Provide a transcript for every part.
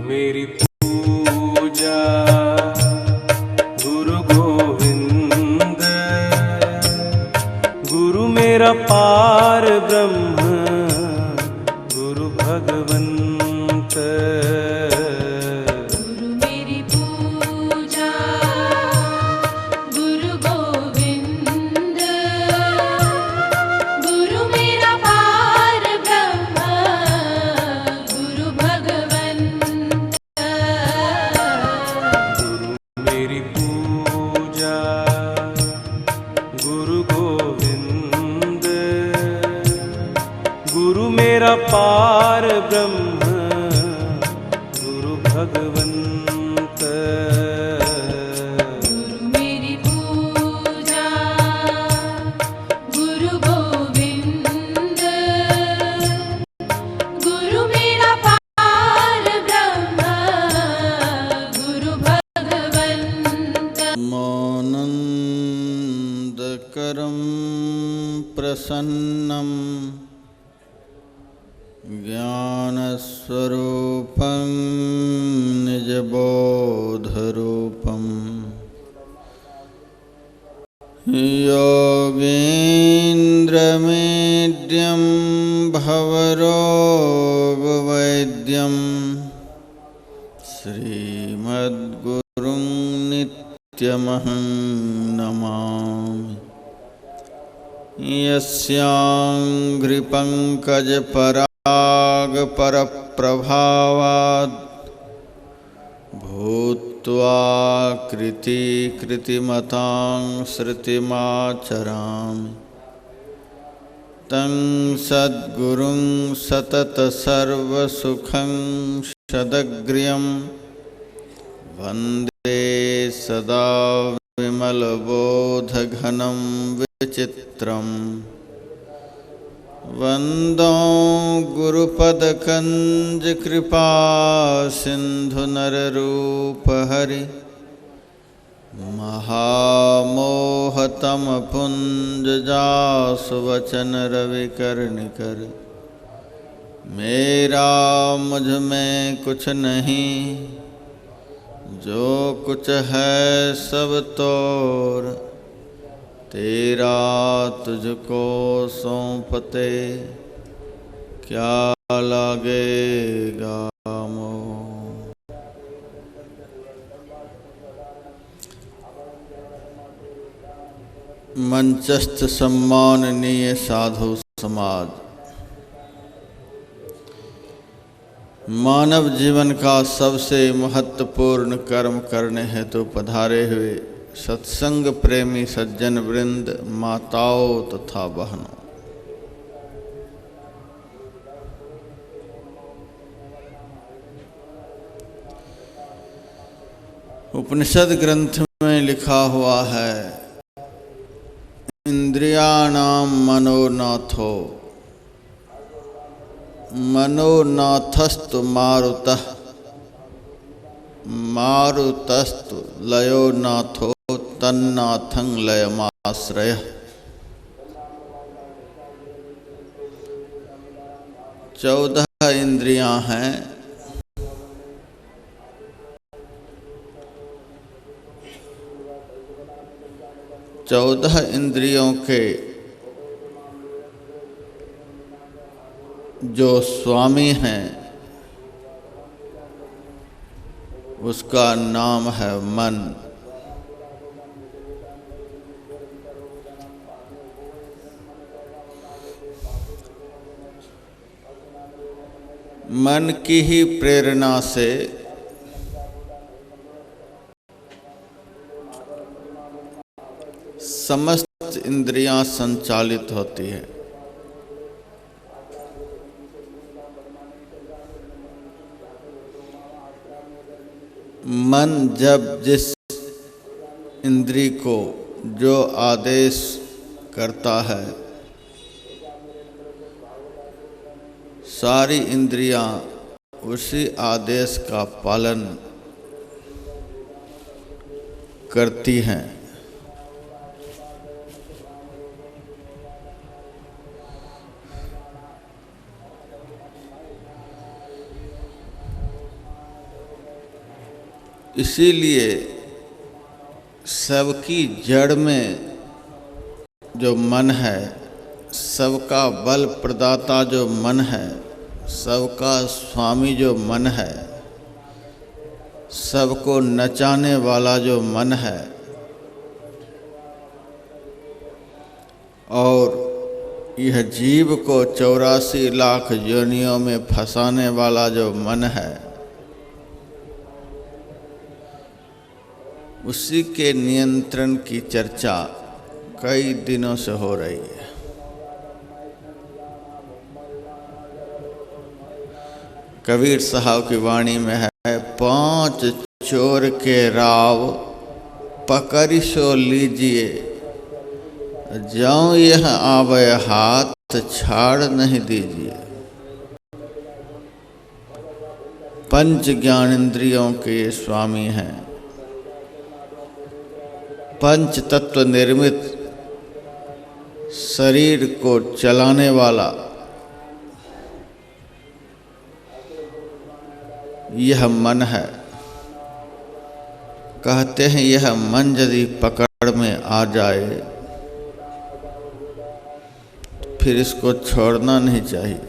मेरी पूजा गुरु गोविंद, गुरु मेरा पार ब्रह्म, गुरु भगवंत। गुरु मेरी पूजा गुरु गोविंद, गुरु मेरा पार ब्रह्म, गुरु भगवंत। गुरु मेरी पूजा गुरु गोविंद, गुरु मेरा पार ब्रह्म, गुरु भगवंत। गुरु मेरी पूजा गुरु गोविंद, गुरु मेरा पार ब्रह्म, गुरु भगवंत। मोनन्दकरं प्रसन्नं ज्ञानस्वरूपं निजबोधरूपं योगीन्द्रमेड्यं भवरोगवैद्यं श्रीमद्गुरुं नित्यमहं नमामि। यस्याङ्घ्रिपङ्कजपरागपरप्रभावात् भूत्वा कृतिकृतिमतां श्रुतिमाचरामि, तं सद्गुरुं सततसर्वसुखं सदग्र्यं वन्दे सदा विमलबोधघनं विचित्रं। वन्दो गुरुपदकञ्जकृपासिन्धुनररूपहरि, महामोहतमपुञ्जजासुवचनरविकर्णिकर। मेरा मुझ में कुछ नहीं, जो कुछ है सब तोर, तेरा तुझको सौंपते क्या लागेगा मोह। मंचस्थ सम्माननीय साधु समाज, मानव जीवन का सबसे महत्वपूर्ण कर्म करने हेतु पधारे हुए सत्संग प्रेमी सज्जन वृंद, माताओं तथा बहनों, उपनिषद ग्रंथ में लिखा हुआ है, इंद्रियाणाम मनोनाथो मनोनाथस्तु मारुतः, मारुतस्तु लयो नाथो तन्नाथं लयमाश्रयः। 14 इंद्रियां हैं, चौदह इंद्रियों के जो स्वामी हैं उसका नाम है मन। मन की ही प्रेरणा से समस्त इंद्रियां संचालित होती है। मन जब जिस इंद्री को जो आदेश करता है, सारी इंद्रियां उसी आदेश का पालन करती हैं। इसीलिए सबकी जड़ में जो मन है, सबका बल प्रदाता जो मन है, सबका स्वामी जो मन है, सबको नचाने वाला जो मन है, और यह जीव को 84 लाख योनियों में फंसाने वाला जो मन है, उसी के नियंत्रण की चर्चा कई दिनों से हो रही है। कबीर साहब की वाणी में है, 5 चोर के राव पकड़ सो लीजिए, जाऊं यह आवे हाथ छाड़ नहीं दीजिए। पंच ज्ञानेंद्रियों के स्वामी हैं, पंच तत्व निर्मित शरीर को चलाने वाला यह मन है। कहते हैं यह मन यदि पकड़ में आ जाए फिर इसको छोड़ना नहीं चाहिए।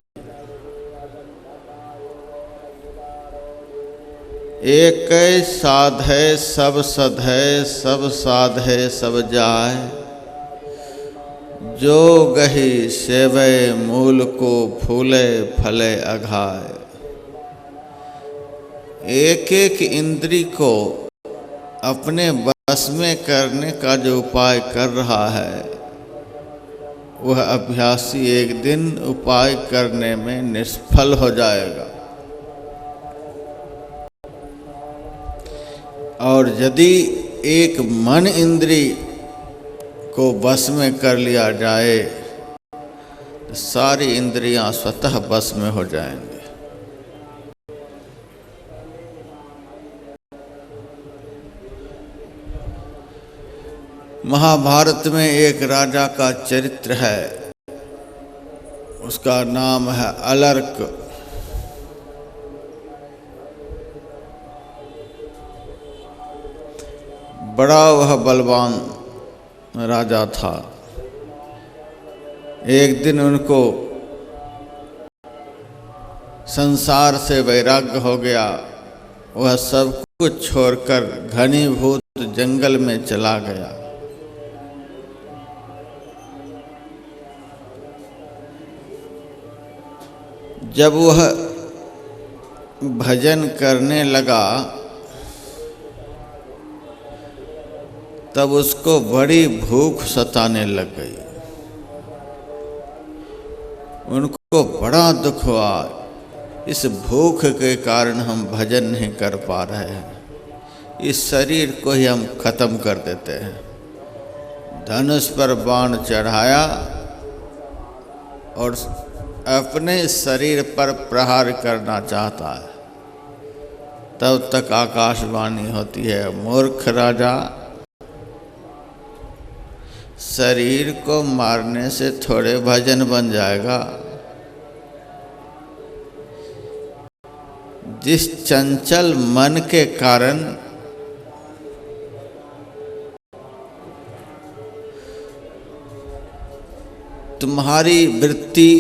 एक साध है सब सद है, सब साध है सब जाय, जो गही सेवे मूल को फूले फले अघाय। एक एक इंद्री को अपने बस में करने का जो उपाय कर रहा है, वह अभ्यासी एक दिन उपाय करने में निष्फल हो जाएगा। और यदि एक मन इंद्री को बस में कर लिया जाए तो सारी इंद्रियां स्वतः बस में हो जाएंगी। महाभारत में एक राजा का चरित्र है, उसका नाम है अलर्क। बड़ा वह बलवान राजा था। एक दिन उनको संसार से वैराग्य हो गया, वह सब कुछ छोड़कर घनीभूत जंगल में चला गया। जब वह भजन करने लगा तब उसको बड़ी भूख सताने लग गई। उनको बड़ा दुख हुआ, इस भूख के कारण हम भजन नहीं कर पा रहे हैं, इस शरीर को ही हम खत्म कर देते हैं। धनुष पर बाण चढ़ाया और अपने शरीर पर प्रहार करना चाहता है। तब तक आकाशवाणी होती है, मूर्ख राजा, शरीर को मारने से थोड़े भजन बन जाएगा। जिस चंचल मन के कारण तुम्हारी वृत्ति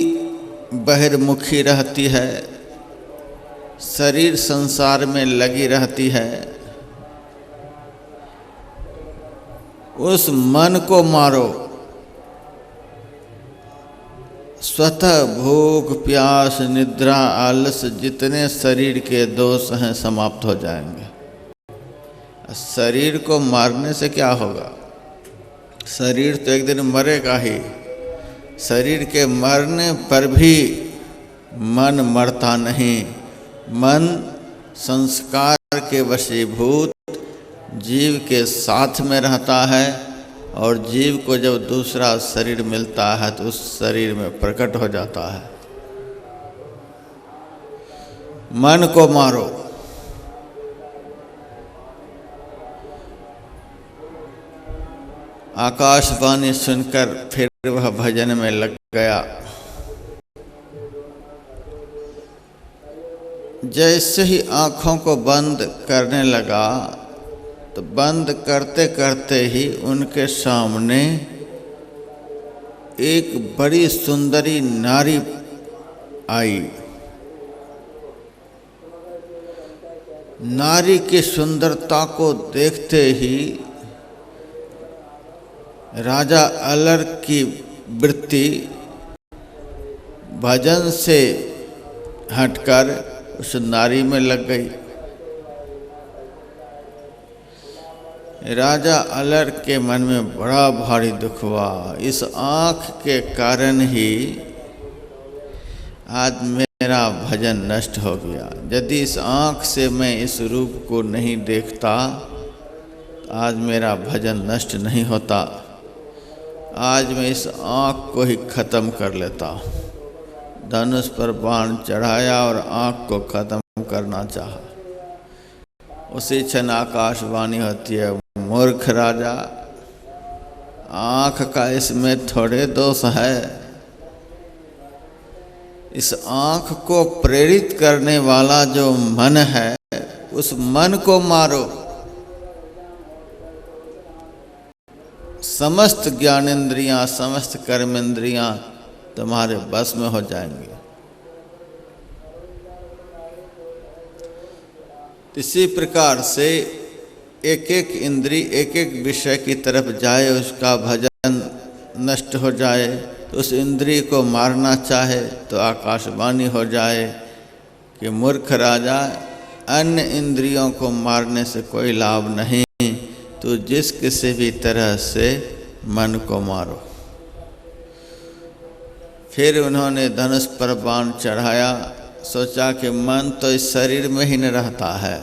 बहिर्मुखी रहती है, शरीर संसार में लगी रहती है, उस मन को मारो। स्वतः भूख प्यास निद्रा आलस जितने शरीर के दोष हैं समाप्त हो जाएंगे। शरीर को मारने से क्या होगा? शरीर तो एक दिन मरेगा ही। शरीर के मरने पर भी मन मरता नहीं। मन संस्कार के वशीभूत जीव के साथ में रहता है और जीव को जब दूसरा शरीर मिलता है तो उस शरीर में प्रकट हो जाता है। मन को मारो। आकाशवाणी सुनकर फिर वह भजन में लग गया। जैसे ही आँखों को बंद करने लगा तो बंद करते करते ही उनके सामने एक बड़ी सुंदरी नारी आई। नारी की सुंदरता को देखते ही राजा अलर्क की वृत्ति भजन से हटकर उस नारी में लग गई। राजा अलर्क के मन में बड़ा भारी दुख हुआ। इस आँख के कारण ही आज मेरा भजन नष्ट हो गया। यदि इस आँख से मैं इस रूप को नहीं देखता तो आज मेरा भजन नष्ट नहीं होता। आज मैं इस आँख को ही खत्म कर लेता। धनुष पर बाण चढ़ाया और आँख को खत्म करना चाहा। उसी क्षण आकाशवाणी होती है, मूर्ख राजा, आँख का इसमें थोड़े दोष है। इस आँख को प्रेरित करने वाला जो मन है उस मन को मारो। समस्त ज्ञानेंद्रियां, समस्त कर्मेंद्रियां तुम्हारे बस में हो जाएंगे। इसी प्रकार से एक एक इंद्री एक एक विषय की तरफ जाए, उसका भजन नष्ट हो जाए तो उस इंद्री को मारना चाहे तो आकाशवाणी हो जाए कि मूर्ख राजा, अन्य इंद्रियों को मारने से कोई लाभ नहीं, तो जिस किसी भी तरह से मन को मारो। फिर उन्होंने धनुष पर बाण चढ़ाया। सोचा कि मन तो इस शरीर में ही न रहता है,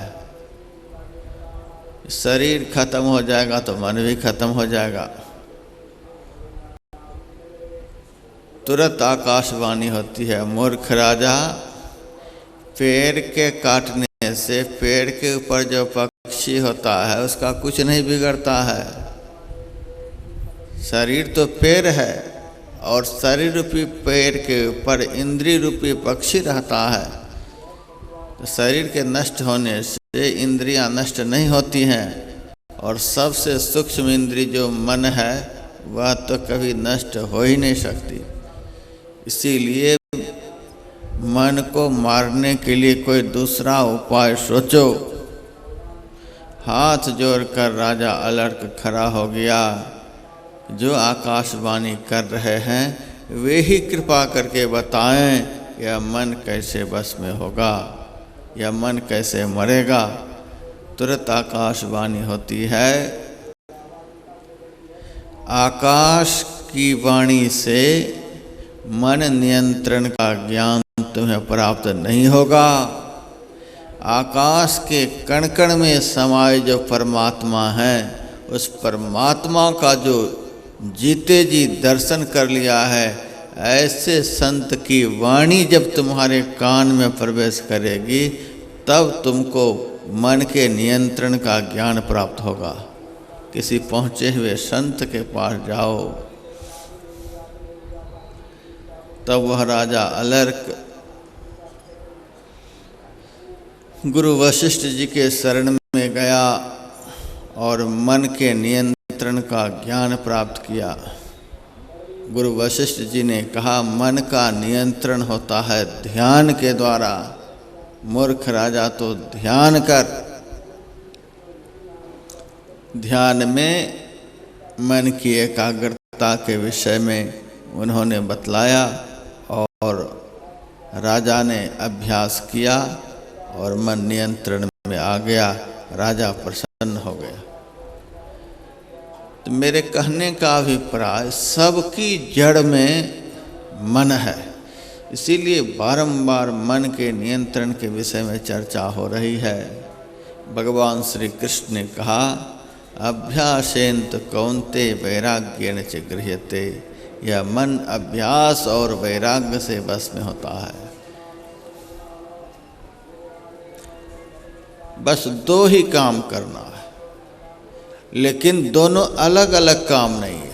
शरीर खत्म हो जाएगा तो मन भी खत्म हो जाएगा। तुरंत आकाशवाणी होती है, मूर्ख राजा, पेड़ के काटने से पेड़ के ऊपर जो पक्षी होता है उसका कुछ नहीं बिगड़ता है। शरीर तो पेड़ है और शरीर रूपी पेड़ के ऊपर इंद्रिय रूपी पक्षी रहता है। तो शरीर के नष्ट होने से इंद्रियां नष्ट नहीं होती हैं और सबसे सूक्ष्म इंद्रिय जो मन है वह तो कभी नष्ट हो ही नहीं सकती। इसीलिए मन को मारने के लिए कोई दूसरा उपाय सोचो। हाथ जोड़कर राजा अलर्क खड़ा हो गया। जो आकाशवाणी कर रहे हैं वे ही कृपा करके बताएं यह मन कैसे बस में होगा, यह मन कैसे मरेगा। तुरंत आकाशवाणी होती है, आकाश की वाणी से मन नियंत्रण का ज्ञान तुम्हें प्राप्त नहीं होगा। आकाश के कण कण में समाये जो परमात्मा है, उस परमात्मा का जो जीते जी दर्शन कर लिया है, ऐसे संत की वाणी जब तुम्हारे कान में प्रवेश करेगी तब तुमको मन के नियंत्रण का ज्ञान प्राप्त होगा। किसी पहुँचे हुए संत के पास जाओ, तब वह राजा अलर्क गुरु वशिष्ठ जी के शरण में गया और मन के नियंत्रण का ज्ञान प्राप्त किया। गुरु वशिष्ठ जी ने कहा, मन का नियंत्रण होता है ध्यान के द्वारा। मूर्ख राजा, तो ध्यान कर। ध्यान में मन की एकाग्रता के विषय में उन्होंने बतलाया और राजा ने अभ्यास किया और मन नियंत्रण में आ गया। राजा प्रसन्न हो गया। तो मेरे कहने का अभिप्राय, सबकी जड़ में मन है। इसीलिए बारंबार मन के नियंत्रण के विषय में चर्चा हो रही है। भगवान श्री कृष्ण ने कहा, अभ्यासेन तो कौन्ते वैराग्येन च गृह्यते। यह मन अभ्यास और वैराग्य से बस में होता है। बस दो ही काम करना है, लेकिन दोनों अलग अलग काम नहीं है।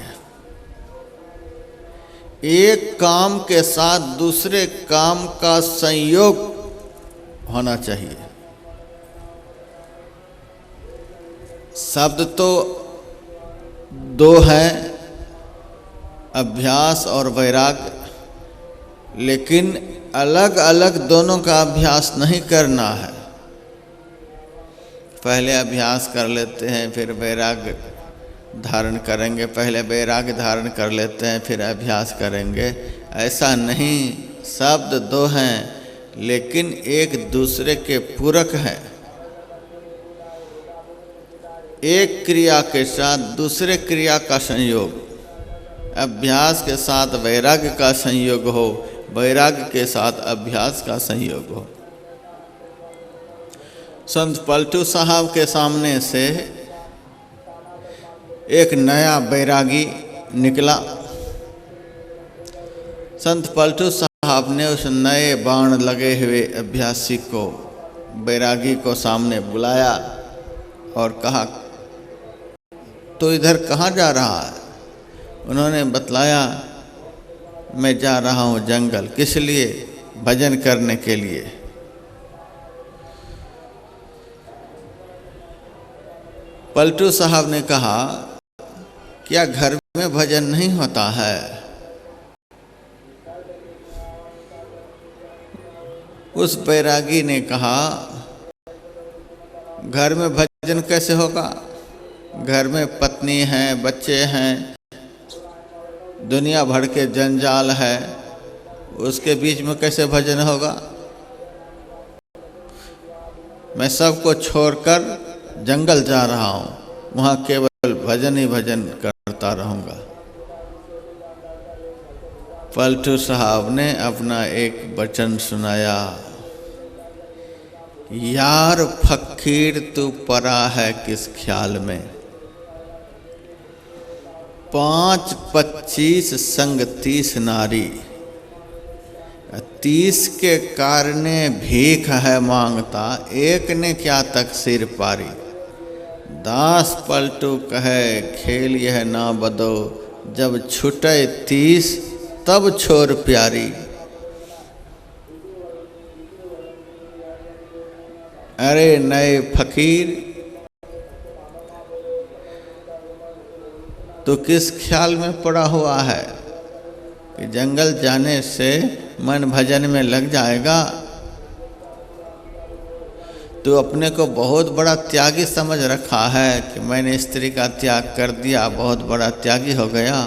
एक काम के साथ दूसरे काम का संयोग होना चाहिए। शब्द तो दो हैं, अभ्यास और वैराग्य, लेकिन अलग अलग दोनों का अभ्यास नहीं करना है। पहले अभ्यास कर लेते हैं फिर वैराग्य धारण करेंगे, पहले वैराग्य धारण कर लेते हैं फिर अभ्यास करेंगे, ऐसा नहीं। शब्द दो हैं लेकिन एक दूसरे के पूरक हैं। एक क्रिया के साथ दूसरे क्रिया का संयोग, अभ्यास के साथ वैराग्य का संयोग हो, वैराग्य के साथ अभ्यास का संयोग हो। संत पलटू साहब के सामने से एक नया बैरागी निकला। संत पलटू साहब ने उस नए बाण लगे हुए अभ्यासी को, बैरागी को सामने बुलाया और कहा, तो इधर कहाँ जा रहा है? उन्होंने बतलाया, मैं जा रहा हूँ जंगल। किस लिए? भजन करने के लिए। पलटू साहब ने कहा, क्या घर में भजन नहीं होता है? उस बैरागी ने कहा, घर में भजन कैसे होगा? घर में पत्नी है, बच्चे हैं, दुनिया भर के जंजाल है, उसके बीच में कैसे भजन होगा? मैं सबको छोड़कर जंगल जा रहा हूँ, वहाँ केवल भजन ही भजन करता रहूँगा। पलटू साहब ने अपना एक वचन सुनाया, यार फकीर तू परा है किस ख्याल में, 5-25 संग 30 नारी, 30 के कारणे भीख है मांगता, एक ने क्या तक सिर पारी। दास पलटू कहे खेल यह ना बदो, जब छुटे 30 तब छोर प्यारी। अरे नए फकीर, तो किस ख्याल में पड़ा हुआ है कि जंगल जाने से मन भजन में लग जाएगा? तो अपने को बहुत बड़ा त्यागी समझ रखा है कि मैंने स्त्री का त्याग कर दिया, बहुत बड़ा त्यागी हो गया।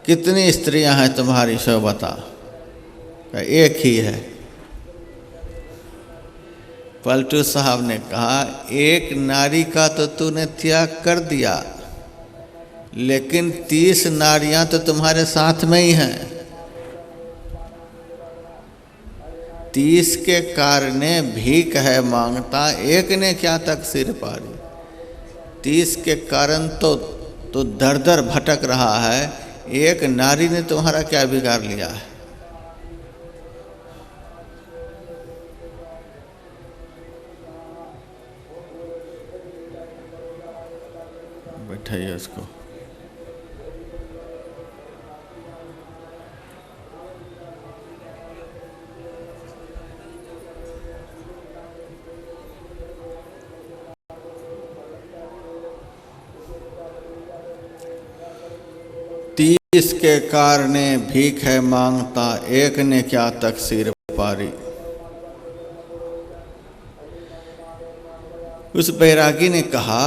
कितनी स्त्रियां हैं तुम्हारी, सो बता? एक ही है। पलटू साहब ने कहा, एक नारी का तो तूने त्याग कर दिया, लेकिन 30 नारियां तो तुम्हारे साथ में ही हैं। 30 के कारणे भीख है मांगता, एक ने क्या तक सिर पारी। 30 के कारण तो दर दर भटक रहा है, एक नारी ने तुम्हारा क्या बिगाड़ लिया है? बैठाइए उसको। तीस के कारणे भीख है मांगता, एक ने क्या तक सिर पारी। उस बैरागी ने कहा,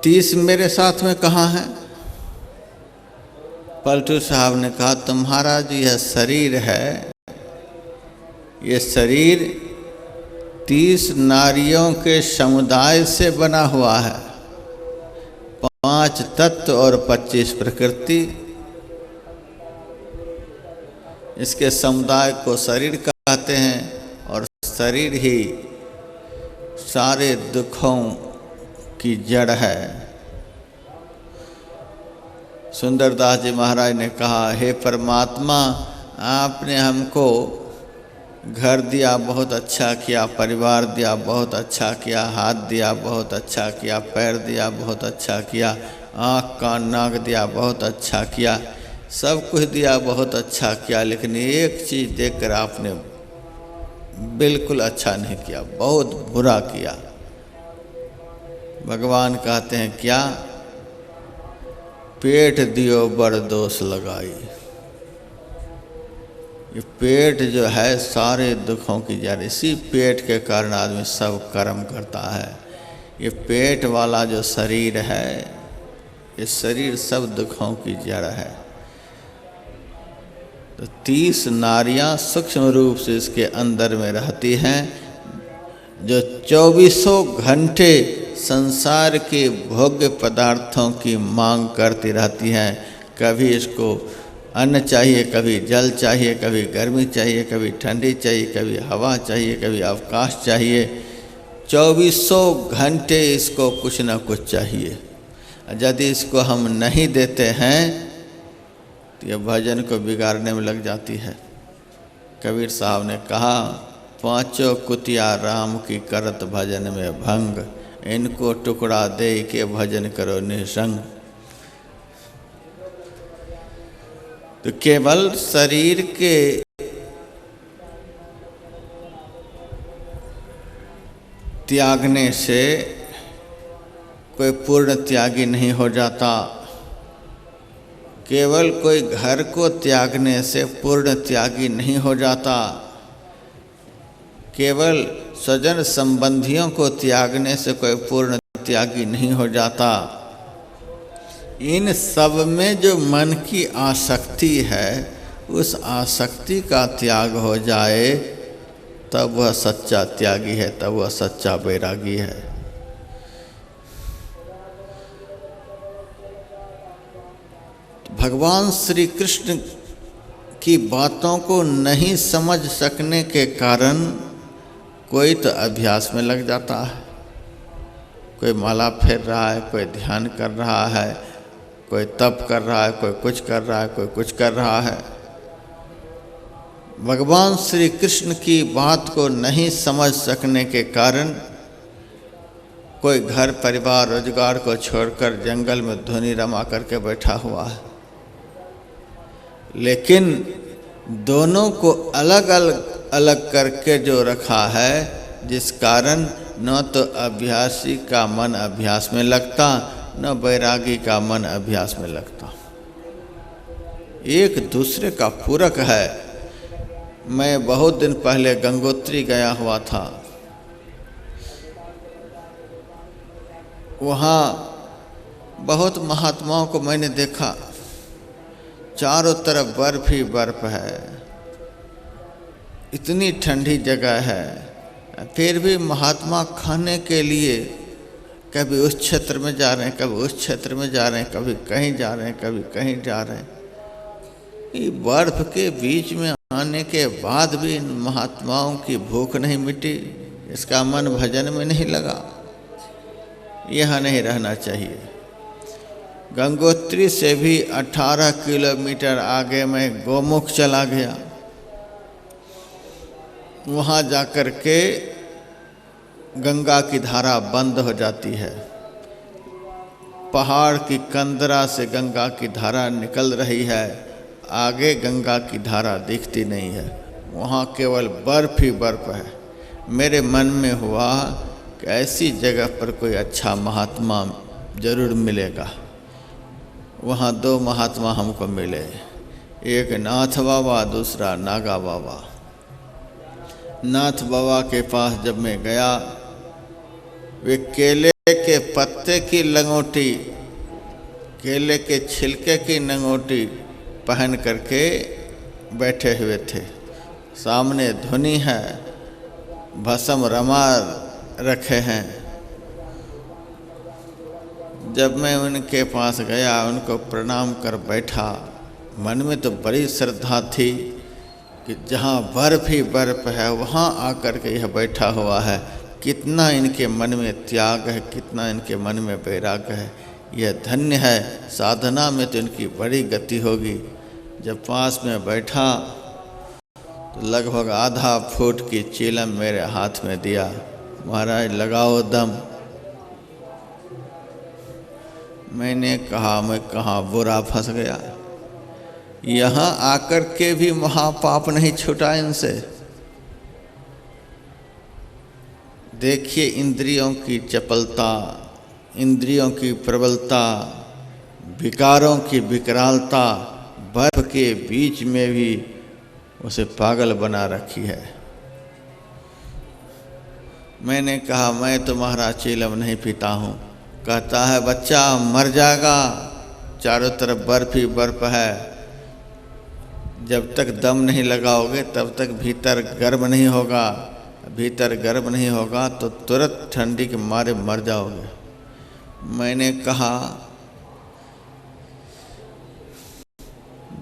30 मेरे साथ में कहाँ है? पलटू साहब ने कहा, तुम्हारा जो यह शरीर है, ये शरीर 30 नारियों के समुदाय से बना हुआ है, 5 तत्व और 25 प्रकृति। इसके समुदाय को शरीर कहते हैं और शरीर ही सारे दुखों की जड़ है। सुंदरदास जी महाराज ने कहा, हे परमात्मा, आपने हमको घर दिया, बहुत अच्छा किया, परिवार दिया, बहुत अच्छा किया, हाथ दिया, बहुत अच्छा किया, पैर दिया, बहुत अच्छा किया, आँख कान नाक दिया, बहुत अच्छा किया, सब कुछ दिया, बहुत अच्छा किया, लेकिन एक चीज़ देखकर आपने बिल्कुल अच्छा नहीं किया, बहुत बुरा किया। भगवान कहते हैं क्या? पेट दियो बड़ दोष लगाई। ये पेट जो है सारे दुखों की जड़, इसी पेट के कारण आदमी सब कर्म करता है। ये पेट वाला जो शरीर है, ये शरीर सब दुखों की जड़ है। तो 30 नारियां सूक्ष्म रूप से इसके अंदर में रहती हैं, जो 24 घंटे संसार के भोग्य पदार्थों की मांग करती रहती हैं। कभी इसको अन्न चाहिए, कभी जल चाहिए, कभी गर्मी चाहिए, कभी ठंडी चाहिए, कभी हवा चाहिए, कभी अवकाश चाहिए। 24 घंटे इसको कुछ न कुछ चाहिए। यदि इसको हम नहीं देते हैं तो यह भजन को बिगाड़ने में लग जाती है। कबीर साहब ने कहा, 5 कुतिया राम की करत भजन में भंग, इनको टुकड़ा दे के भजन करो निसंग। तो केवल शरीर के त्यागने से कोई पूर्ण त्यागी नहीं हो जाता। केवल कोई घर को त्यागने से पूर्ण त्यागी नहीं हो जाता। केवल स्वजन संबंधियों को त्यागने से कोई पूर्ण त्यागी नहीं हो जाता। इन सब में जो मन की आसक्ति है, उस आसक्ति का त्याग हो जाए तब वह सच्चा त्यागी है, तब वह सच्चा वैरागी है। भगवान श्री कृष्ण की बातों को नहीं समझ सकने के कारण कोई तो अभ्यास में लग जाता है, कोई माला फेर रहा है, कोई ध्यान कर रहा है, कोई तप कर रहा है, कोई कुछ कर रहा है, कोई कुछ कर रहा है। भगवान श्री कृष्ण की बात को नहीं समझ सकने के कारण कोई घर परिवार रोजगार को छोड़कर जंगल में धुनी रमा करके बैठा हुआ है। लेकिन दोनों को अलग अलग करके जो रखा है, जिस कारण न तो अभ्यासी का मन अभ्यास में लगता, न बैरागी का मन अभ्यास में लगता। एक दूसरे का पूरक है। मैं बहुत दिन पहले गंगोत्री गया हुआ था। वहाँ बहुत महात्माओं को मैंने देखा, चारों तरफ बर्फ ही बर्फ है, इतनी ठंडी जगह है, फिर भी महात्मा खाने के लिए कभी उस क्षेत्र में जा रहे हैं, कभी उस क्षेत्र में जा रहे हैं, कभी कहीं जा रहे हैं, कभी कहीं जा रहे हैं। ये बर्फ के बीच में आने के बाद भी इन महात्माओं की भूख नहीं मिटी, इसका मन भजन में नहीं लगा। यहाँ नहीं रहना चाहिए। गंगोत्री से भी 18 किलोमीटर आगे मैं गोमुख चला गया। वहाँ जाकर के गंगा की धारा बंद हो जाती है। पहाड़ की कंदरा से गंगा की धारा निकल रही है, आगे गंगा की धारा दिखती नहीं है। वहाँ केवल बर्फ ही बर्फ है। मेरे मन में हुआ कि ऐसी जगह पर कोई अच्छा महात्मा जरूर मिलेगा। वहाँ 2 महात्मा हमको मिले, एक नाथ बाबा, दूसरा नागा बाबा। नाथ बाबा के पास जब मैं गया, वे केले के पत्ते की लंगोटी, केले के छिलके की लंगोटी पहन करके बैठे हुए थे। सामने धुनी है, भस्म रमा रखे हैं। जब मैं उनके पास गया, उनको प्रणाम कर बैठा, मन में तो बड़ी श्रद्धा थी कि जहाँ बर्फ ही बर्फ है वहाँ आकर के यह बैठा हुआ है। कितना इनके मन में त्याग है, कितना इनके मन में वैराग्य है। यह धन्य है। साधना में तो इनकी बड़ी गति होगी। जब पास में बैठा तो लगभग आधा फुट की चीलम मेरे हाथ में दिया, महाराज लगाओ दम। मैंने कहा मैं कहाँ बुरा फंस गया। यहाँ आकर के भी महापाप नहीं छूटा इनसे। देखिए इंद्रियों की चपलता, इंद्रियों की प्रबलता, विकारों की विकरालता, बर्फ के बीच में भी उसे पागल बना रखी है। मैंने कहा मैं तुम्हारा चीलम नहीं पीता हूँ। कहता है बच्चा मर जाएगा, चारों तरफ बर्फ ही बर्फ है, जब तक दम नहीं लगाओगे तब तक भीतर गर्म नहीं होगा, भीतर गर्म नहीं होगा तो तुरंत ठंडी के मारे मर जाओगे। मैंने कहा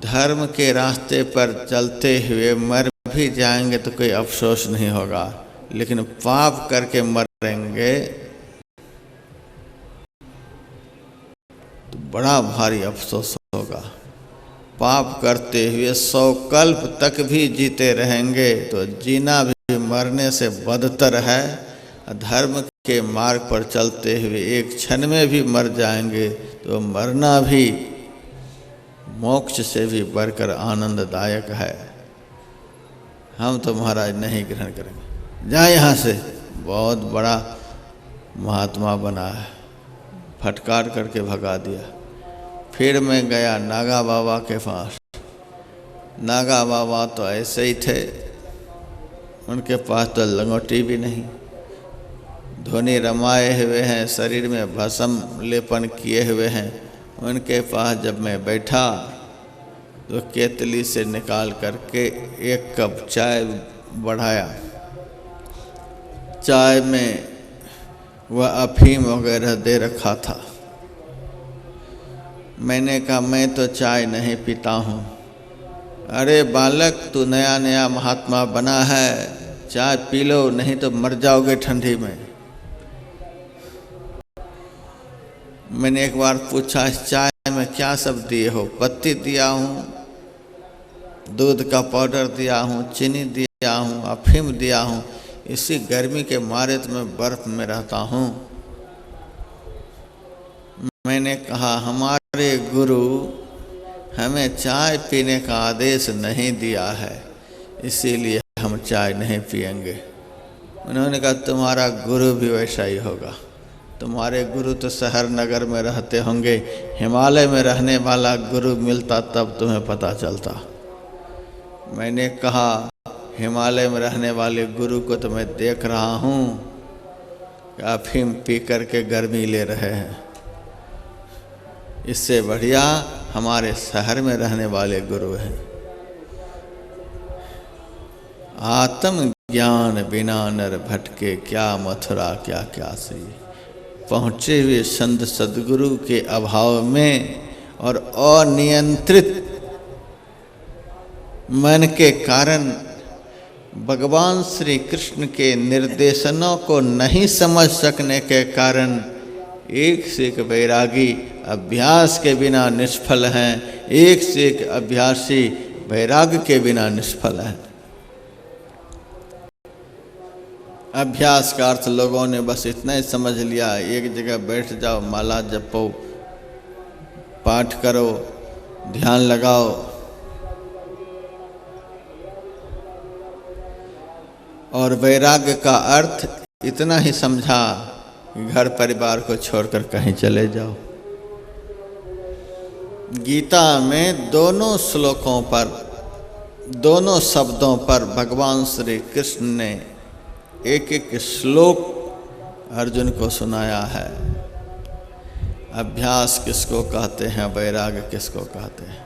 धर्म के रास्ते पर चलते हुए मर भी जाएंगे तो कोई अफसोस नहीं होगा, लेकिन पाप करके मरेंगे तो बड़ा भारी अफसोस होगा। पाप करते हुए 100 कल्प तक भी जीते रहेंगे तो जीना भी मरने से बदतर है। धर्म के मार्ग पर चलते हुए एक क्षण में भी मर जाएंगे तो मरना भी मोक्ष से भी बढ़कर आनंददायक है। हम तो महाराज नहीं ग्रहण करेंगे, जा यहाँ से। बहुत बड़ा महात्मा बना है, फटकार करके भगा दिया। फिर मैं गया नागा बाबा के पास। नागा बाबा तो ऐसे ही थे, उनके पास तो लंगोटी भी नहीं, धोनी रमाए हुए हैं, शरीर में भस्म लेपन किए हुए हैं। उनके पास जब मैं बैठा तो केतली से निकाल करके 1 कप चाय बढ़ाया। चाय में वह अफीम वगैरह दे रखा था। मैंने कहा मैं तो चाय नहीं पीता हूँ। अरे बालक तू नया नया महात्मा बना है, चाय पी लो नहीं तो मर जाओगे ठंडी में। मैंने एक बार पूछा इस चाय में क्या सब दिए हो? पत्ती दिया हूँ, दूध का पाउडर दिया हूँ, चीनी दिया हूँ, अफीम दिया हूँ। इसी गर्मी के मारे तो मैं बर्फ में रहता हूँ। मैंने कहा हमारे गुरु हमें चाय पीने का आदेश नहीं दिया है, इसीलिए हम चाय नहीं पिएंगे। उन्होंने कहा तुम्हारा गुरु भी वैसा ही होगा। तुम्हारे गुरु तो शहर नगर में रहते होंगे, हिमालय में रहने वाला गुरु मिलता तब तुम्हें पता चलता। मैंने कहा हिमालय में रहने वाले गुरु को तो मैं देख रहा हूँ अफीम पी करके गर्मी ले रहे हैं। इससे बढ़िया हमारे शहर में रहने वाले गुरु हैं। आत्म ज्ञान बिना नर भटके, क्या मथुरा क्या काशी। पहुँचे हुए संत सद्गुरु के अभाव में और अनियंत्रित मन के कारण भगवान श्री कृष्ण के निर्देशनों को नहीं समझ सकने के कारण एक से एक वैरागी अभ्यास के बिना निष्फल हैं, एक से एक अभ्यासी वैराग्य के बिना निष्फल हैं। अभ्यास का अर्थ लोगों ने बस इतना ही समझ लिया, एक जगह बैठ जाओ, माला जपो, पाठ करो, ध्यान लगाओ। और वैराग्य का अर्थ इतना ही समझा कि घर परिवार को छोड़कर कहीं चले जाओ। गीता में दोनों श्लोकों पर, दोनों शब्दों पर भगवान श्री कृष्ण ने एक एक श्लोक अर्जुन को सुनाया है। अभ्यास किसको कहते हैं, वैराग्य किसको कहते हैं।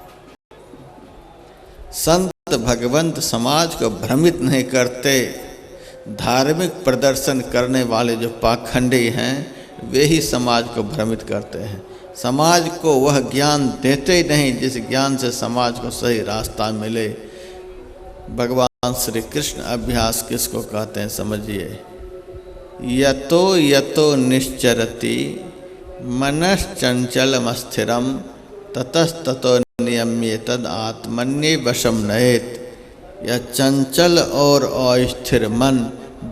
संत भगवंत समाज को भ्रमित नहीं करते। धार्मिक प्रदर्शन करने वाले जो पाखंडी हैं वे ही समाज को भ्रमित करते हैं। समाज को वह ज्ञान देते ही नहीं जिस ज्ञान से समाज को सही रास्ता मिले। भगवान श्री कृष्ण अभ्यास किसको कहते हैं समझिए। यतो यतो निश्चरति मनश्चंचलमस्थिरम ततस्ततो नियम्ये तद आत्मन्ये वशम नयेत। यह चंचल और अस्थिर मन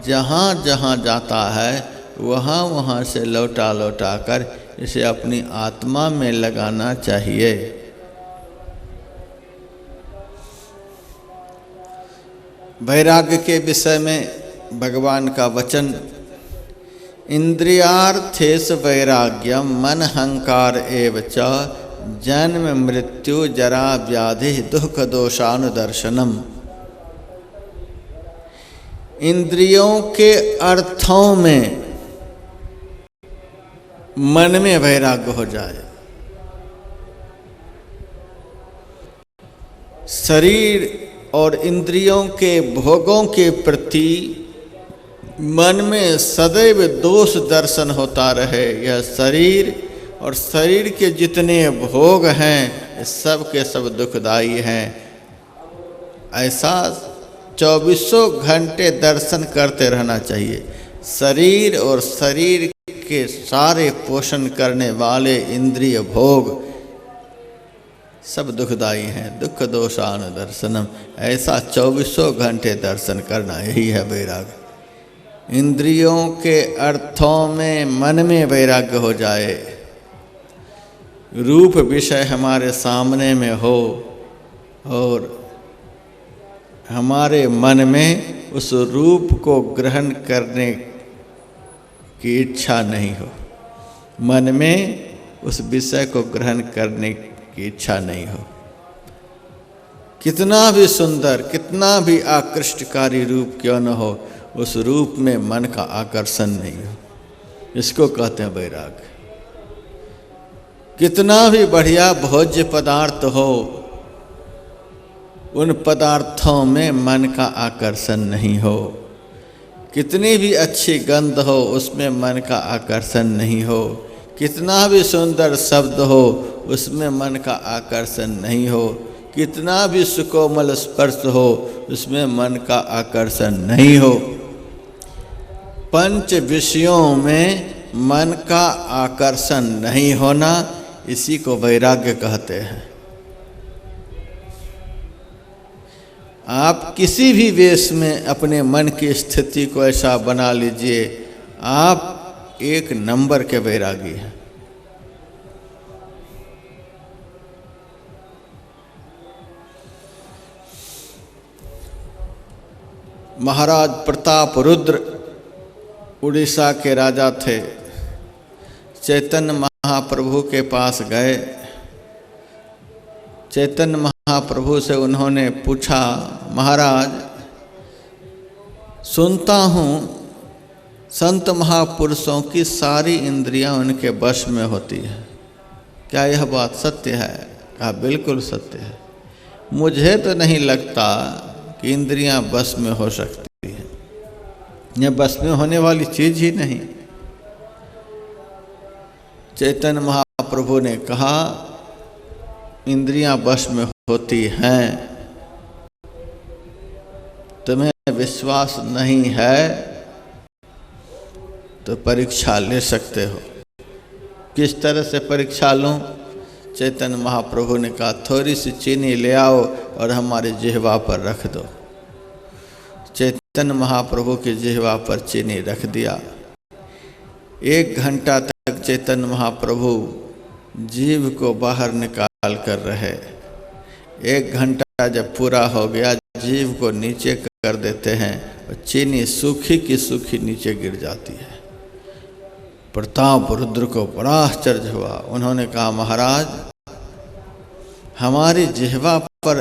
जहाँ जहाँ जाता है वहाँ वहाँ से लौटा लौटा कर इसे अपनी आत्मा में लगाना चाहिए। वैराग्य के विषय में भगवान का वचन, इंद्रियार्थेषु वैराग्यम मन हंकार एव च जन्म मृत्यु जरा व्याधि दुख दोषानुदर्शनम। इंद्रियों के अर्थों में मन में वैराग्य हो जाए, शरीर और इंद्रियों के भोगों के प्रति मन में सदैव दोष दर्शन होता रहे। यह शरीर और शरीर के जितने भोग हैं सब के सब दुखदायी हैं, ऐसा 24 घंटे दर्शन करते रहना चाहिए। शरीर और शरीर के सारे पोषण करने वाले इंद्रिय भोग सब दुखदायी हैं। दुख दोषानुदर्शनम, ऐसा 24 घंटे दर्शन करना, यही है वैराग्य। इंद्रियों के अर्थों में मन में वैराग्य हो जाए, रूप विषय हमारे सामने में हो और हमारे मन में उस रूप को ग्रहण करने की इच्छा नहीं हो, मन में उस विषय को ग्रहण करने की इच्छा नहीं हो। कितना भी सुंदर, कितना भी आकृष्टकारी रूप क्यों न हो, उस रूप में मन का आकर्षण नहीं हो, इसको कहते हैं वैराग्य। कितना भी बढ़िया भोज्य पदार्थ हो, उन पदार्थों में मन का आकर्षण नहीं हो। कितनी भी अच्छी गंध हो, उसमें मन का आकर्षण नहीं हो। कितना भी सुंदर शब्द हो, उसमें मन का आकर्षण नहीं हो। कितना भी सुकोमल स्पर्श हो, उसमें मन का आकर्षण नहीं हो। पंच विषयों में मन का आकर्षण नहीं होना, इसी को वैराग्य कहते हैं। आप किसी भी वेश में अपने मन की स्थिति को ऐसा बना लीजिए, आप एक नंबर के वैरागी हैं। महाराज प्रताप रुद्र उड़ीसा के राजा थे। चैतन्य महाप्रभु के पास गए। चैतन्य महाप्रभु से उन्होंने पूछा, महाराज सुनता हूँ संत महापुरुषों की सारी इंद्रियां उनके वश में होती है, क्या यह बात सत्य है? कहा बिल्कुल सत्य है। मुझे तो नहीं लगता कि इंद्रियां वश में हो सकती है, यह वश में होने वाली चीज ही नहीं। चैतन्य महाप्रभु ने कहा इंद्रियां वश में होती हैं, तुम्हें विश्वास नहीं है तो परीक्षा ले सकते हो। किस तरह से परीक्षा लूं? चैतन्य महाप्रभु ने कहा थोड़ी सी चीनी ले आओ और हमारे जिह्वा पर रख दो। चैतन्य महाप्रभु की जिह्वा पर चीनी रख दिया। 1 घंटा तक चैतन्य महाप्रभु जीभ को बाहर निकाल कर रहे। 1 घंटा जब पूरा हो गया, जीभ को नीचे कर देते हैं और चीनी सूखी की सूखी नीचे गिर जाती है। प्रताप रुद्र को बड़ा आश्चर्य हुआ। उन्होंने कहा महाराज हमारी जिह्वा पर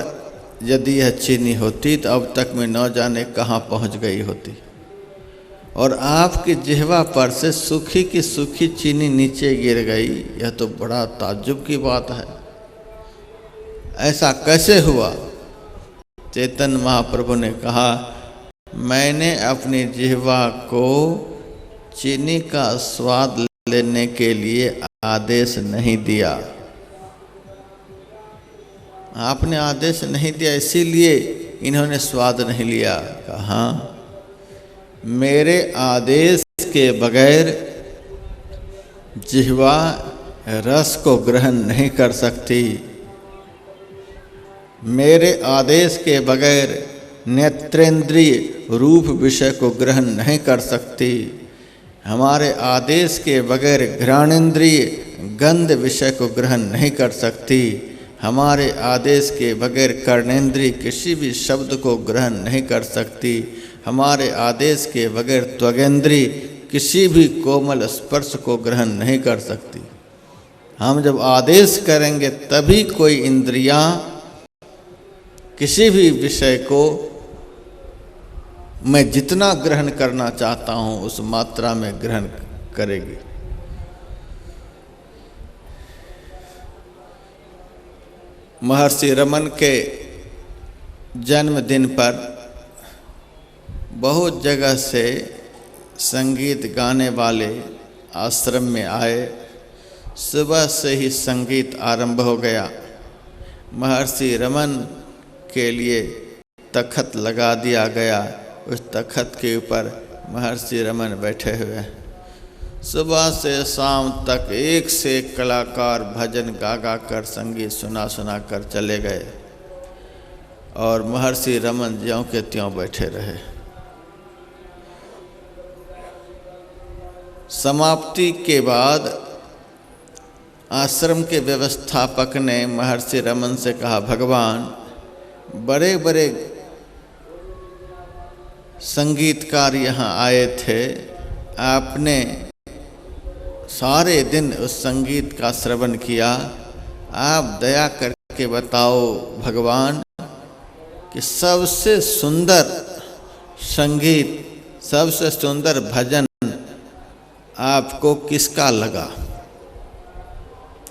यदि यह चीनी होती तो अब तक मैं न जाने कहाँ पहुँच गई होती, और आपकी जिह्वा पर से सूखी की सूखी चीनी नीचे गिर गई, यह तो बड़ा ताज्जुब की बात है। ऐसा कैसे हुआ? चैतन्य महाप्रभु ने कहा मैंने अपनी जिह्वा को चीनी का स्वाद लेने के लिए आदेश नहीं दिया। आपने आदेश नहीं दिया इसीलिए इन्होंने स्वाद नहीं लिया। कहा मेरे आदेश के बगैर जिह्वा रस को ग्रहण नहीं कर सकती। मेरे आदेश के बगैर नेत्रेंद्रिय रूप विषय को ग्रहण नहीं कर सकती। हमारे आदेश के बगैर घ्राणेन्द्रिय गंध विषय को ग्रहण नहीं कर सकती। हमारे आदेश के बगैर कर्णेंद्रिय किसी भी शब्द को ग्रहण नहीं कर सकती। हमारे आदेश के बगैर त्वगेंद्रिय किसी भी कोमल स्पर्श को ग्रहण नहीं कर सकती। हम जब आदेश करेंगे तभी कोई इंद्रियां किसी भी विषय को मैं जितना ग्रहण करना चाहता हूं उस मात्रा में ग्रहण करेगी। महर्षि रमन के जन्मदिन पर बहुत जगह से संगीत गाने वाले आश्रम में आए। सुबह से ही संगीत आरंभ हो गया। महर्षि रमन के लिए तखत लगा दिया गया। उस तखत के ऊपर महर्षि रमन बैठे हुए हैं। सुबह से शाम तक एक से एक कलाकार भजन गा गा कर संगीत सुना सुना कर चले गए और महर्षि रमन ज्यों के त्यों बैठे रहे। समाप्ति के बाद आश्रम के व्यवस्थापक ने महर्षि रमन से कहा, भगवान बड़े बड़े संगीतकार यहाँ आए थे, आपने सारे दिन उस संगीत का श्रवण किया, आप दया करके बताओ भगवान कि सबसे सुंदर संगीत, सबसे सुंदर भजन आपको किसका लगा।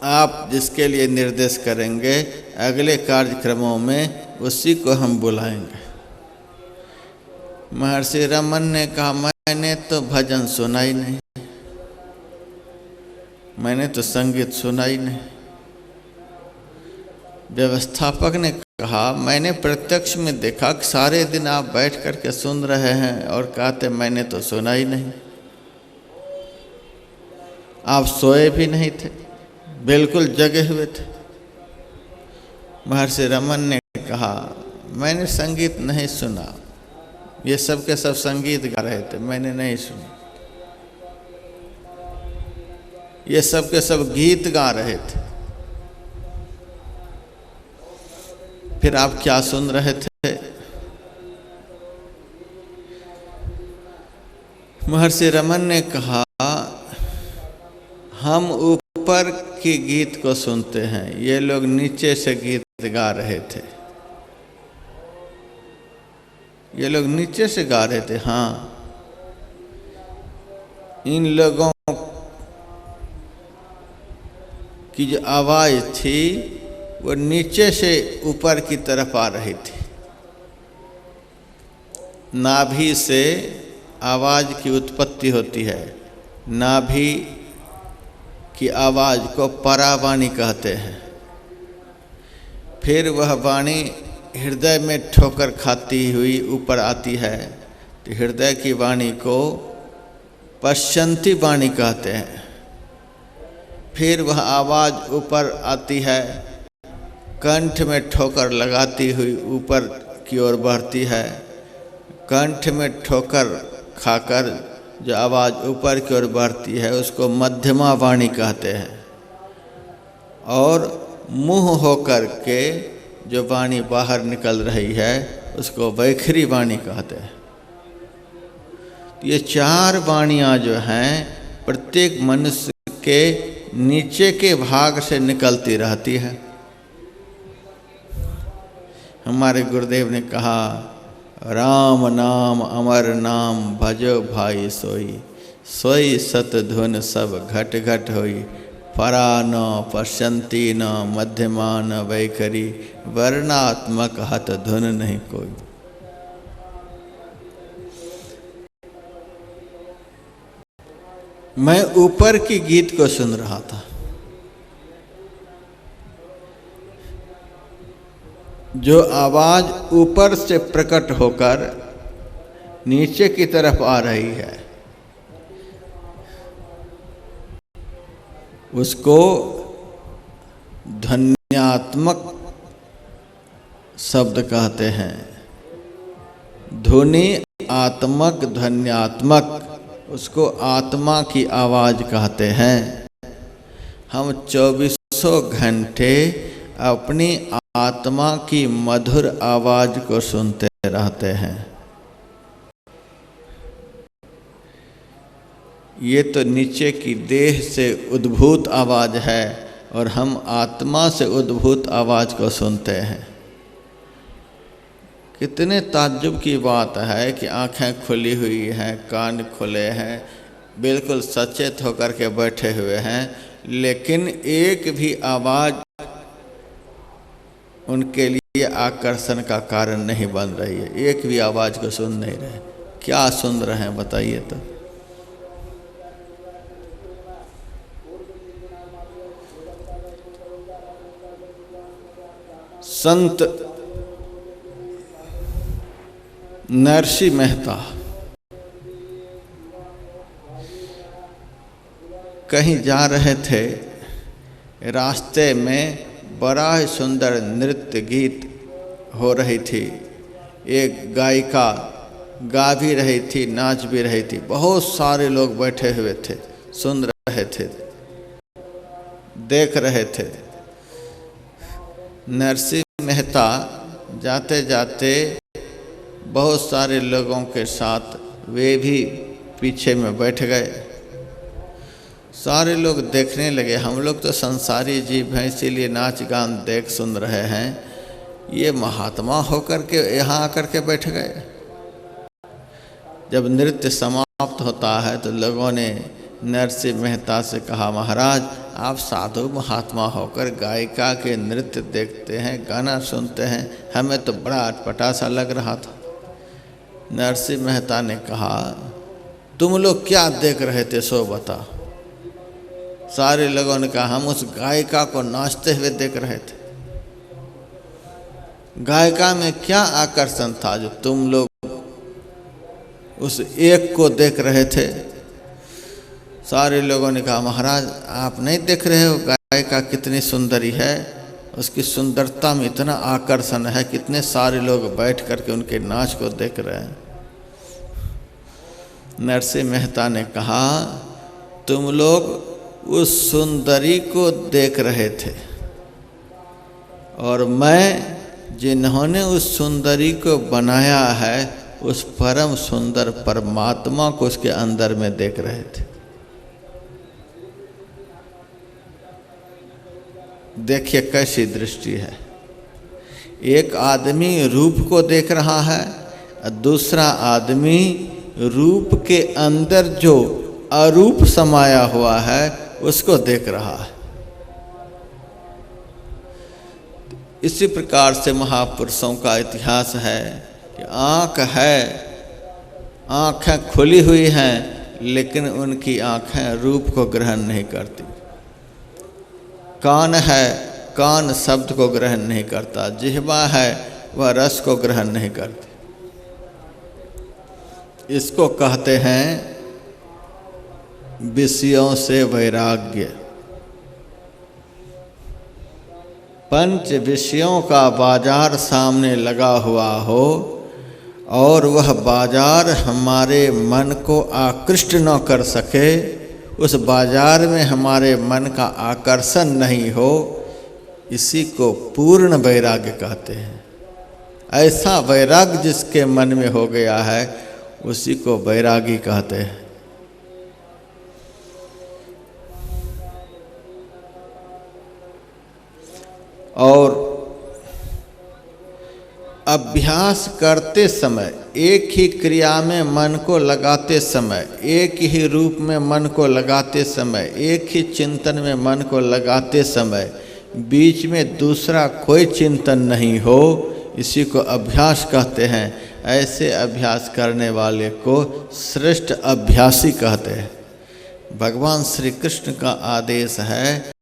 आप जिसके लिए निर्देश करेंगे अगले कार्यक्रमों में उसी को हम बुलाएंगे। महर्षि रमन ने कहा, मैंने तो भजन सुना ही नहीं, मैंने तो संगीत सुना ही नहीं। व्यवस्थापक ने कहा, मैंने प्रत्यक्ष में देखा कि सारे दिन आप बैठ करके सुन रहे हैं और कहते मैंने तो सुना ही नहीं। आप सोए भी नहीं थे, बिल्कुल जगे हुए थे। महर्षि रमन ने कहा, मैंने संगीत नहीं सुना, ये सब के सब संगीत गा रहे थे, मैंने नहीं सुना। ये सब के सब गीत गा रहे थे, फिर आप क्या सुन रहे थे। महर्षि रमन ने कहा, हम ऊपर की गीत को सुनते हैं, ये लोग नीचे से गीत गा रहे थे, ये लोग नीचे से गा रहे थे। हाँ, इन लोगों की जो आवाज़ थी वो नीचे से ऊपर की तरफ आ रही थी। नाभि से आवाज़ की उत्पत्ति होती है। नाभि की आवाज़ को परावाणी कहते हैं। फिर वह वाणी हृदय में ठोकर खाती हुई ऊपर आती है, तो हृदय की वाणी को पश्चंती वाणी कहते हैं। फिर वह आवाज़ ऊपर आती है, कंठ में ठोकर लगाती हुई ऊपर की ओर बढ़ती है। कंठ में ठोकर खाकर जो आवाज़ ऊपर की ओर बढ़ती है उसको मध्यमा वाणी कहते हैं। और मुंह होकर के जो वाणी बाहर निकल रही है उसको वैखरी वाणी कहते हैं। ये चार वाणियाँ जो हैं प्रत्येक मनुष्य के नीचे के भाग से निकलती रहती है। हमारे गुरुदेव ने कहा, राम नाम अमर नाम भजो भाई सोई, सोई सत धुन सब घट घट होई। परा न पश्यंती न मध्यमा न वैखरी, वर्णात्मक हत धुन नहीं कोई। मैं ऊपर की गीत को सुन रहा था। जो आवाज ऊपर से प्रकट होकर नीचे की तरफ आ रही है उसको ध्वन्यात्मक शब्द कहते हैं। ध्वनि आत्मक, ध्वन्यात्मक, उसको आत्मा की आवाज़ कहते हैं। हम 24 घंटे अपनी आत्मा की मधुर आवाज को सुनते रहते हैं। ये तो नीचे की देह से उद्भूत आवाज है और हम आत्मा से उद्भूत आवाज को सुनते हैं। कितने ताज्जुब की बात है कि आंखें खुली हुई हैं, कान खुले हैं, बिल्कुल सचेत होकर के बैठे हुए हैं, लेकिन एक भी आवाज उनके लिए आकर्षण का कारण नहीं बन रही है। एक भी आवाज को सुन नहीं रहे। क्या सुन रहे हैं बताइए तो। संत नरसिंह मेहता कहीं जा रहे थे, रास्ते में बड़ा ही सुंदर नृत्य गीत हो रही थी। एक गायिका गा भी रही थी, नाच भी रही थी। बहुत सारे लोग बैठे हुए थे, सुन रहे थे, देख रहे थे। नरसिंह मेहता जाते जाते बहुत सारे लोगों के साथ वे भी पीछे में बैठ गए। सारे लोग देखने लगे। हम लोग तो संसारी जीव हैं, इसीलिए नाच गान देख सुन रहे हैं। ये महात्मा होकर के यहाँ आकर के बैठ गए। जब नृत्य समाप्त होता है तो लोगों ने नरसिंह मेहता से कहा, महाराज आप साधु महात्मा होकर गायिका के नृत्य देखते हैं, गाना सुनते हैं, हमें तो बड़ा अटपटा सा लग रहा था। नरसिंह मेहता ने कहा, तुम लोग क्या देख रहे थे सो बता। सारे लोगों ने कहा, हम उस गायिका को नाचते हुए देख रहे थे। गायिका में क्या आकर्षण था जो तुम लोग उस एक को देख रहे थे। सारे लोगों ने कहा, महाराज आप नहीं देख रहे हो गायिका कितनी सुंदरी है, उसकी सुंदरता में इतना आकर्षण है, कितने सारे लोग बैठ करके उनके नाच को देख रहे हैं। नरसिंह मेहता ने कहा, तुम लोग उस सुंदरी को देख रहे थे और मैं जिन्होंने उस सुंदरी को बनाया है उस परम सुंदर परमात्मा को उसके अंदर में देख रहे थे। देखिए कैसी दृष्टि है। एक आदमी रूप को देख रहा है और दूसरा आदमी रूप के अंदर जो अरूप समाया हुआ है उसको देख रहा है। इसी प्रकार से महापुरुषों का इतिहास है कि आँख है, आँखें खुली हुई हैं, लेकिन उनकी आँखें रूप को ग्रहण नहीं करती। कान है, कान शब्द को ग्रहण नहीं करता। जिह्वा है, वह रस को ग्रहण नहीं करती। इसको कहते हैं विषयों से वैराग्य। पंच विषयों का बाजार सामने लगा हुआ हो और वह बाजार हमारे मन को आकृष्ट न कर सके, उस बाजार में हमारे मन का आकर्षण नहीं हो, इसी को पूर्ण वैराग्य कहते हैं। ऐसा वैराग्य जिसके मन में हो गया है उसी को वैरागी कहते हैं। और अभ्यास करते समय, एक ही क्रिया में मन को लगाते समय, एक ही रूप में मन को लगाते समय, एक ही चिंतन में मन को लगाते समय बीच में दूसरा कोई चिंतन नहीं हो, इसी को अभ्यास कहते हैं। ऐसे अभ्यास करने वाले को श्रेष्ठ अभ्यासी कहते हैं। भगवान श्री कृष्ण का आदेश है,